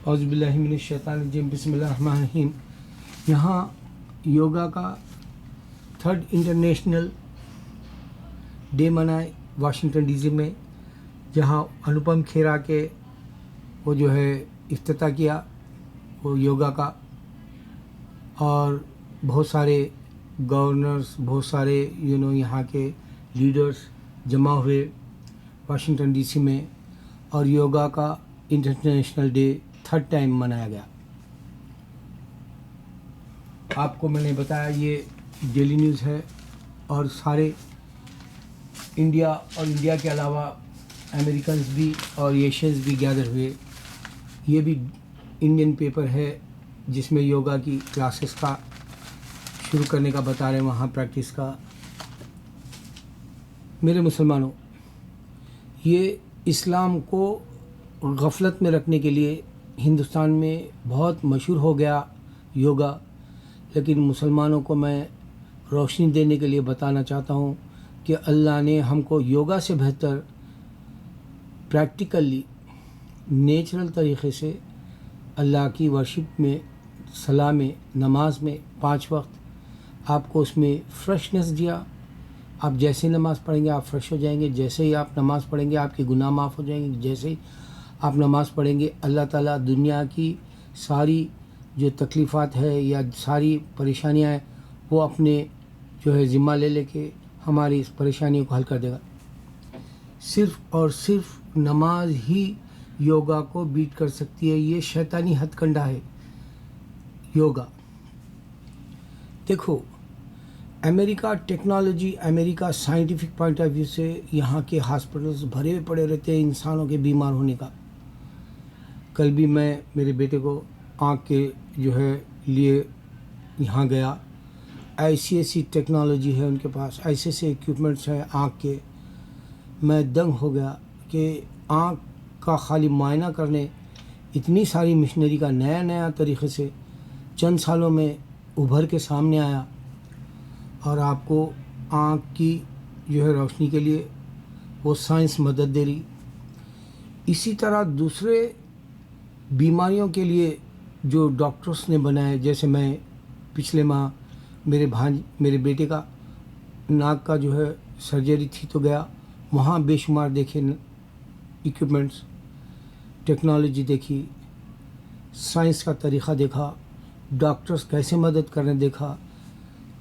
اعوذ باللہ من الشیطان الرجیم، بسم اللہ الرحمن الرحیم۔ یہاں یوگا کا 3rd انٹرنیشنل ڈے منائے واشنگٹن ڈی سی میں، جہاں انوپم کھیرا کے وہ جو ہے افتتاح کیا وہ یوگا کا، اور بہت سارے گورنرز، بہت سارے یہاں کے لیڈرز جمع ہوئے واشنگٹن ڈی سی میں، اور یوگا کا انٹرنیشنل ڈے 3rd ٹائم منایا گیا۔ آپ کو میں نے بتایا یہ ڈیلی نیوز ہے، اور سارے انڈیا اور انڈیا کے علاوہ امریکنز بھی اور ایشینز بھی گیدر ہوئے۔ یہ بھی انڈین پیپر ہے جس میں یوگا کی کلاسز کا شروع کرنے کا بتا رہے ہیں، وہاں پریکٹس کا۔ میرے مسلمانوں، یہ اسلام کو غفلت میں رکھنے کے لیے ہندوستان میں بہت مشہور ہو گیا یوگا، لیکن مسلمانوں کو میں روشنی دینے کے لیے بتانا چاہتا ہوں کہ اللہ نے ہم کو یوگا سے بہتر پریکٹیکلی نیچرل طریقے سے اللہ کی ورشپ میں، صلاح میں، نماز میں 5 وقت آپ کو اس میں فریشنس دیا۔ آپ جیسے ہی نماز پڑھیں گے آپ فریش ہو جائیں گے، جیسے ہی آپ نماز پڑھیں گے آپ کے گناہ معاف ہو جائیں گے، جیسے ہی آپ نماز پڑھیں گے اللہ تعالیٰ دنیا کی ساری جو تکلیفات ہے یا ساری پریشانیاں ہیں وہ اپنے جو ہے ذمہ لے کے ہماری اس پریشانیوں کو حل کر دے گا۔ صرف اور صرف نماز ہی یوگا کو بیٹ کر سکتی ہے۔ یہ شیطانی ہتھ کنڈا ہے یوگا۔ دیکھو، امریکہ ٹیکنالوجی، امریکہ سائنٹیفک پوائنٹ آف ویو سے یہاں کے ہاسپٹلز بھرے پڑے رہتے ہیں انسانوں کے بیمار ہونے کا۔ کل بھی میں میرے بیٹے کو آنکھ کے جو ہے لیے یہاں گیا، ایسی ٹیکنالوجی ہے ان کے پاس، ایسے ایکوپمنٹس ہیں آنکھ کے، میں دنگ ہو گیا کہ آنکھ کا خالی معائنہ کرنے اتنی ساری مشینری کا نیا طریقے سے چند سالوں میں ابھر کے سامنے آیا، اور آپ کو آنکھ کی جو ہے روشنی کے لیے وہ سائنس مدد دے رہی۔ اسی طرح دوسرے بیماریوں کے لیے جو ڈاکٹرز نے بنائے، جیسے میں پچھلے ماہ میرے بیٹے کا ناک کا جو ہے سرجری تھی تو گیا، وہاں بے شمار دیکھے ایکوپمنٹس، ٹیکنالوجی دیکھی، سائنس کا طریقہ دیکھا، ڈاکٹرز کیسے مدد کرنے دیکھا۔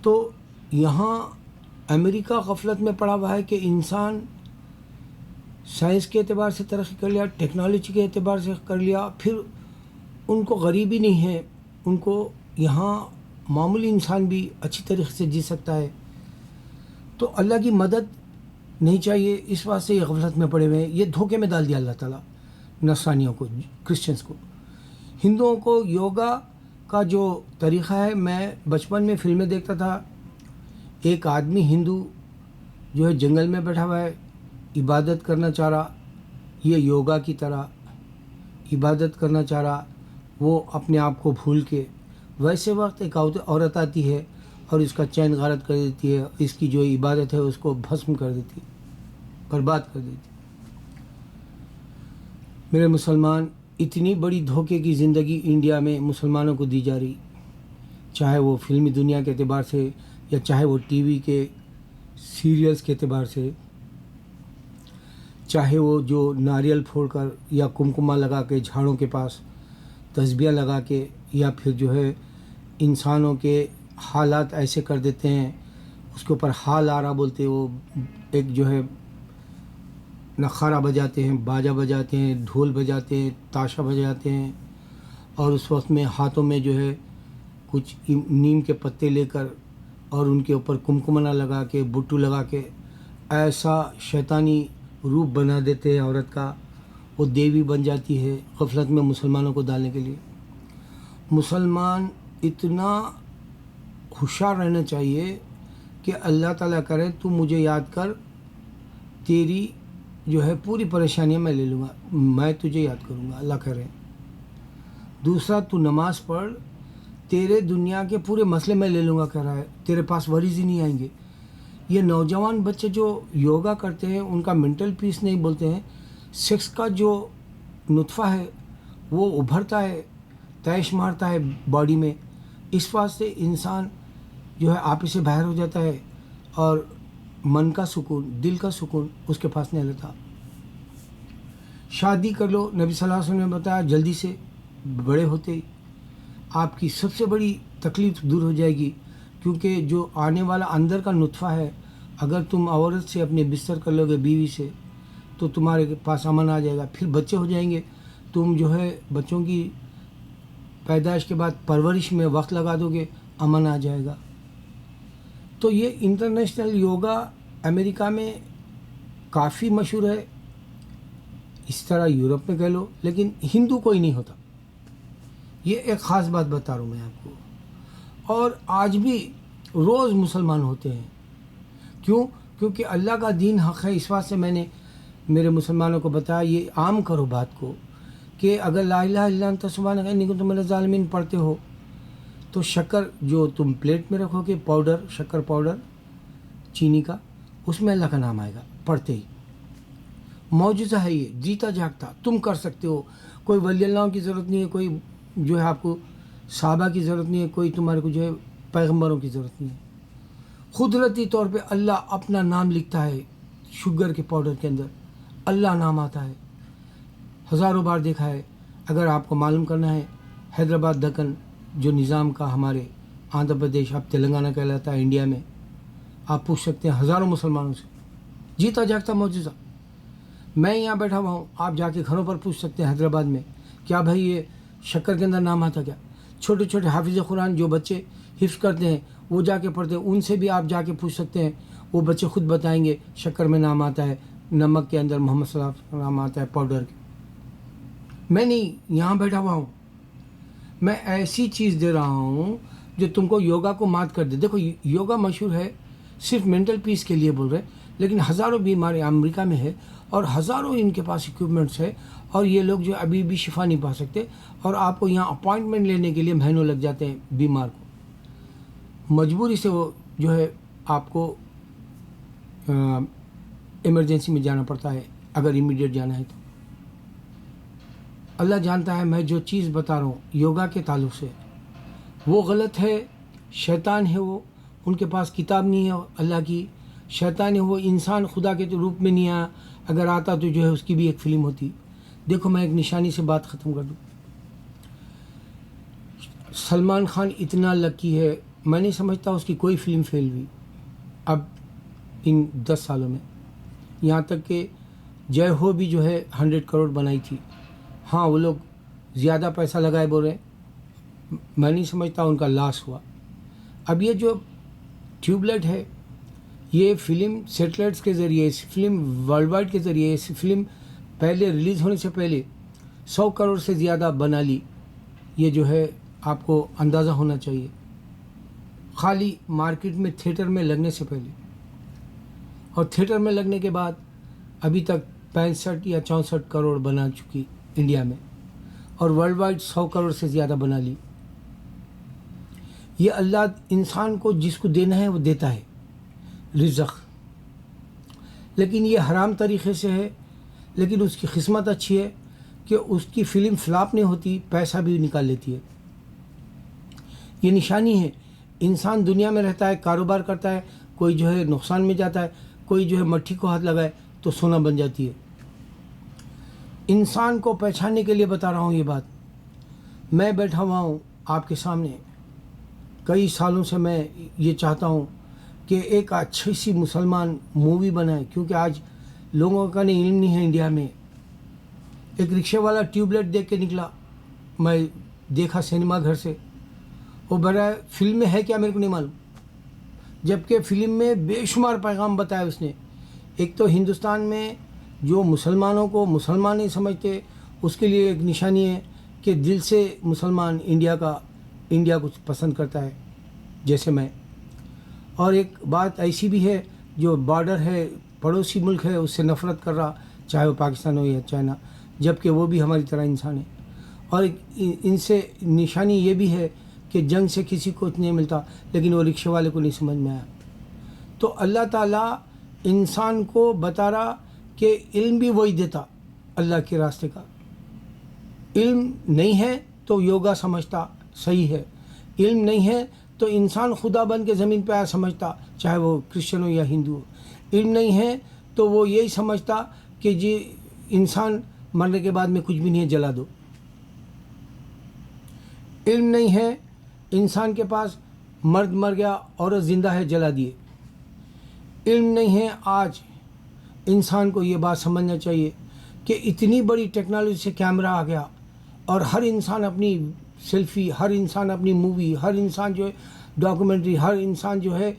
تو یہاں امریکہ غفلت میں پڑا ہوا ہے کہ انسان سائنس کے اعتبار سے ترقی کر لیا، ٹیکنالوجی کے اعتبار سے کر لیا، پھر ان کو غریبی نہیں ہے، ان کو یہاں معمولی انسان بھی اچھی طریقے سے جی سکتا ہے۔ تو اللہ کی مدد نہیں چاہیے، اس واسطے یہ غفلت میں پڑے ہوئے ہیں۔ یہ دھوکے میں ڈال دیا اللہ تعالیٰ نصرانیوں کو، کرسچنس کو۔ ہندوؤں کو یوگا کا جو طریقہ ہے، میں بچپن میں فلمیں دیکھتا تھا، ایک آدمی ہندو جو ہے جنگل میں بیٹھا ہوا ہے، عبادت کرنا چاہ رہا، یہ یوگا کی طرح عبادت کرنا چاہ رہا، وہ اپنے آپ کو بھول کے، ویسے وقت ایک عورت آتی ہے اور اس کا چین غارت کر دیتی ہے، اس کی جو عبادت ہے اس کو بھسم کر دیتی، برباد کر دیتی۔ میرے مسلمان، اتنی بڑی دھوکے کی زندگی انڈیا میں مسلمانوں کو دی جا رہی، چاہے وہ فلمی دنیا کے اعتبار سے یا چاہے وہ ٹی وی کے سیریلز کے اعتبار سے، چاہے وہ جو ناریل پھوڑ کر یا کمکما لگا کے جھاڑوں کے پاس تسبیح لگا کے، یا پھر جو ہے انسانوں کے حالات ایسے کر دیتے ہیں، اس کے اوپر حال آ رہا بولتے، وہ ایک جو ہے نخارہ بجاتے ہیں، باجا بجاتے ہیں، ڈھول بجاتے ہیں، تاشا بجاتے ہیں، اور اس وقت میں ہاتھوں میں جو ہے کچھ نیم کے پتے لے کر اور ان کے اوپر کمکمنا لگا کے، بٹو لگا کے ایسا شیطانی روپ بنا دیتے ہیں عورت کا، وہ دیوی بن جاتی ہے غفلت میں مسلمانوں کو ڈالنے کے لیے۔ مسلمان اتنا ہوشیار رہنا چاہیے کہ اللہ تعالیٰ کرے تو مجھے یاد کر، تیری جو ہے پوری پریشانیاں میں لے لوں گا، میں تجھے یاد کروں گا، اللہ کرے۔ دوسرا، تو نماز پڑھ، تیرے دنیا کے پورے مسئلے میں لے لوں گا، کہہ رہا ہے، تیرے پاس وریز ہی نہیں آئیں گے۔ یہ نوجوان بچے جو یوگا کرتے ہیں ان کا منٹل پیس نہیں بولتے ہیں، سیکس کا جو نطفہ ہے وہ ابھرتا ہے، تیش مارتا ہے باڈی میں. اس واسطے انسان جو ہے آپ سے باہر ہو جاتا ہے اور من کا سکون، دل کا سکون اس کے پاس نہیں رہتا. شادی کر لو، نبی صلی اللہ علیہ وسلم نے بتایا جلدی سے بڑے ہوتے ہی آپ کی سب سے بڑی تکلیف دور ہو جائے گی، کیونکہ جو آنے والا اندر کا نطفہ ہے، اگر تم عورت سے اپنے بستر کر لو گے، بیوی سے، تو تمہارے پاس امن آ جائے گا. پھر بچے ہو جائیں گے، تم جو ہے بچوں کی پیدائش کے بعد پرورش میں وقت لگا دو گے، امن آ جائے گا. تو یہ انٹرنیشنل یوگا امریکہ میں کافی مشہور ہے، اس طرح یورپ میں کہہ لو، لیکن ہندو کوئی نہیں ہوتا. یہ ایک خاص بات بتا رہا ہوں میں آپ کو. اور آج بھی روز مسلمان ہوتے ہیں. کیوں؟ کیونکہ اللہ کا دین حق ہے. اس واسطے میں نے میرے مسلمانوں کو بتایا یہ عام کرو بات کو، کہ اگر لا الہ الا انت سبحانک انی کنت من الظالمین پڑھتے ہو تو شکر جو تم پلیٹ میں رکھو گے، پاؤڈر، شکر پاؤڈر چینی کا، اس میں اللہ کا نام آئے گا پڑھتے ہی. معجزہ ہے یہ، جیتا جاگتا. تم کر سکتے ہو. کوئی ولی اللہ کی ضرورت نہیں ہے، کوئی جو ہے آپ کو صحابہ کی ضرورت نہیں ہے، کوئی تمہارے کو جو ہے پیغمبروں کی ضرورت نہیں ہے. قدرتی طور پہ اللہ اپنا نام لکھتا ہے شوگر کے پاؤڈر کے اندر. اللہ نام آتا ہے، ہزاروں بار دیکھا ہے. اگر آپ کو معلوم کرنا ہے، حیدرآباد دکن جو نظام کا ہمارے آندھرا پردیش، اب تلنگانہ کہلاتا ہے انڈیا میں، آپ پوچھ سکتے ہیں ہزاروں مسلمانوں سے. جیتا جاگتا معجزہ. میں یہاں بیٹھا ہوا ہوں، آپ جا کے گھروں پر پوچھ سکتے ہیں حیدرآباد میں، کیا بھائی یہ شکر کے اندر نام آتا کیا؟ چھوٹے چھوٹے حافظ قرآن جو بچے حفظ کرتے ہیں، وہ جا کے پڑھتے ہیں، ان سے بھی آپ جا کے پوچھ سکتے ہیں. وہ بچے خود بتائیں گے شکر میں نام آتا ہے، نمک کے اندر محمد صلی اللہ علیہ وسلم کا نام آتا ہے، پاؤڈر کے. میں نہیں یہاں بیٹھا ہوا ہوں، میں ایسی چیز دے رہا ہوں جو تم کو یوگا کو مات کر دے. دیکھو یوگا مشہور ہے صرف مینٹل پیس کے لیے بول رہے، لیکن ہزاروں بیماری امریکہ میں ہے اور ہزاروں ان کے پاس اکوپمنٹس ہے، اور یہ لوگ جو ابھی بھی شفا نہیں پا سکتے، اور آپ کو یہاں اپوائنٹمنٹ لینے کے لیے مہینوں لگ جاتے ہیں بیمار کو. مجبوری سے وہ جو ہے آپ کو ایمرجنسی میں جانا پڑتا ہے اگر امیڈیٹ جانا ہے تو. اللہ جانتا ہے میں جو چیز بتا رہا ہوں یوگا کے تعلق سے وہ غلط ہے. شیطان ہے وہ، ان کے پاس کتاب نہیں ہے اللہ کی. شیطان ہے وہ، انسان خدا کے روپ میں نہیں آیا. اگر آتا تو جو ہے اس کی بھی ایک فلم ہوتی. دیکھو میں ایک نشانی سے بات ختم کر دوں. سلمان خان اتنا لکی ہے، میں نہیں سمجھتا اس کی کوئی فلم فیل ہوئی اب ان 10 سالوں میں. یہاں تک کہ جے ہو بھی جو ہے 100 کروڑ بنائی تھی. ہاں وہ لوگ زیادہ پیسہ لگائے بول رہے ہیں، میں نہیں سمجھتا ان کا لاس ہوا. اب یہ جو ٹیوب لائٹ ہے، یہ فلم سیٹلائٹس کے ذریعے، اس فلم ورلڈ وائڈ کے ذریعے، اس فلم پہلے ریلیز ہونے سے پہلے 100 کروڑ سے زیادہ بنا لی. یہ جو ہے آپ کو اندازہ ہونا چاہیے، خالی مارکیٹ میں تھیٹر میں لگنے سے پہلے. اور تھیٹر میں لگنے کے بعد ابھی تک 65 یا 64 کروڑ بنا چکی انڈیا میں، اور ورلڈ وائڈ 100 کروڑ سے زیادہ بنا لی. یہ اللہ انسان کو جس کو دینا ہے وہ دیتا ہے رزق، لیکن یہ حرام طریقے سے ہے. لیکن اس کی قسمت اچھی ہے کہ اس کی فلم فلاپ نہیں ہوتی، پیسہ بھی نکال لیتی ہے. یہ نشانی ہے. انسان دنیا میں رہتا ہے، کاروبار کرتا ہے، کوئی جو ہے نقصان میں جاتا ہے، کوئی جو ہے مٹھی کو ہاتھ لگائے تو سونا بن جاتی ہے. انسان کو پہچاننے کے لیے بتا رہا ہوں یہ بات. میں بیٹھا ہوا ہوں آپ کے سامنے، کئی سالوں سے میں یہ چاہتا ہوں کہ ایک اچھی سی مسلمان مووی بنائے، کیونکہ آج لوگوں کا نہیں علم نہیں ہے انڈیا میں. ایک رکشے والا ٹیوب لائٹ دیکھ کے نکلا، میں دیکھا سنیما گھر سے، وہ برائے فلم میں ہے کیا میرے کو نہیں معلوم، جبکہ فلم میں بے شمار پیغام بتایا اس نے. ایک تو ہندوستان میں جو مسلمانوں کو مسلمان نہیں سمجھتے، اس کے لیے ایک نشانی ہے کہ دل سے مسلمان انڈیا کو پسند کرتا ہے جیسے میں. اور ایک بات ایسی بھی ہے جو بارڈر ہے، پڑوسی ملک ہے، اس سے نفرت کر رہا، چاہے وہ پاکستان ہو یا چائنا، جبکہ وہ بھی ہماری طرح انسان ہے. اور ان سے نشانی یہ بھی ہے کہ جنگ سے کسی کو نہیں ملتا، لیکن وہ رکشے والے کو نہیں سمجھ میں آیا. تو اللہ تعالیٰ انسان کو بتا رہا کہ علم بھی وہی دیتا اللہ کے راستے کا. علم نہیں ہے تو یوگا سمجھتا صحیح ہے، علم نہیں ہے تو انسان خدا بن کے زمین پہ آیا سمجھتا، چاہے وہ کرسچن ہو یا ہندو ہو. علم نہیں ہے تو وہ یہی سمجھتا کہ جی انسان مرنے کے بعد میں کچھ بھی نہیں ہے، جلا دو. علم نہیں ہے، انسان کے پاس مرد مر گیا، عورت زندہ ہے، جلا دیے. علم نہیں ہے. آج انسان کو یہ بات سمجھنا چاہیے کہ اتنی بڑی ٹیکنالوجی سے کیمرہ آ گیا اور ہر انسان اپنی سیلفی، ہر انسان اپنی مووی، ہر انسان جو ہے ڈاکومنٹری، ہر انسان جو ہے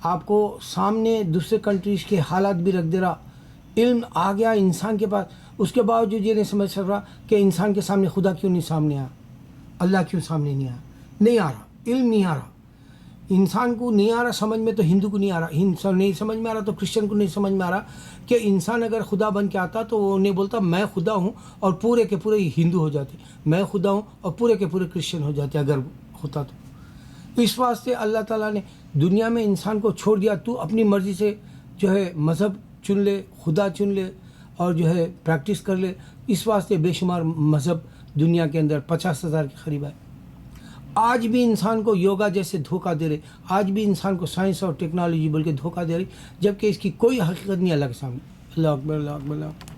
آپ کو سامنے دوسرے کنٹریز کے حالات بھی رکھ دے رہا. علم آ گیا انسان کے پاس، اس کے باوجود یہ نہیں سمجھ سک رہا کہ انسان کے سامنے خدا کیوں نہیں سامنے آیا، اللہ کیوں سامنے نہیں آیا. نہیں آ رہا، علم نہیں آ رہا. انسان کو نہیں آ رہا سمجھ میں تو ہندو کو نہیں آ رہا، انسان نہیں سمجھ میں آ رہا تو کرسچن کو نہیں سمجھ میں آ رہا کہ انسان اگر خدا بن کے آتا تو وہ نہیں بولتا میں خدا ہوں اور پورے کے پورے ہندو ہو جاتے، میں خدا ہوں اور پورے کے پورے کرسچن ہو جاتے اگر ہوتا تو. اس واسطے اللہ تعالیٰ نے دنیا میں انسان کو چھوڑ دیا، تو اپنی مرضی سے جو ہے مذہب چن لے، خدا چن لے اور جو ہے پریکٹس کر لے. اس واسطے بے شمار مذہب دنیا کے اندر 50,000 کے قریب ہے. آج بھی انسان کو یوگا جیسے دھوکہ دے رہے، آج بھی انسان کو سائنس اور ٹیکنالوجی بول کے دھوکہ دے رہی، جبکہ اس کی کوئی حقیقت نہیں اللہ کے سامنے. اللہ اکبر، اللہ اکبر، اللہ اکبر.